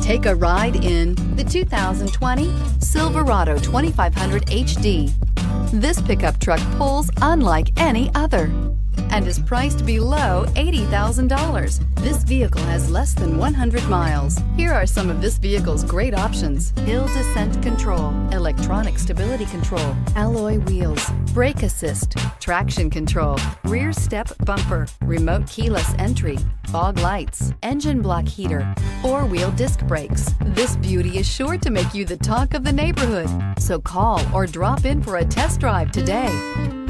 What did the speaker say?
Take a ride in the 2020 Silverado 2500 HD. This pickup truck pulls unlike any other and is priced below $80,000. This vehicle has less than 100 miles. Here are some of this vehicle's great options: hill descent control, electronic stability control, alloy wheels, brake assist, traction control, rear step bumper, remote keyless entry, fog lights, engine block heater, four-wheel disc brakes. This beauty is sure to make you the talk of the neighborhood. So call or drop in for a test drive today.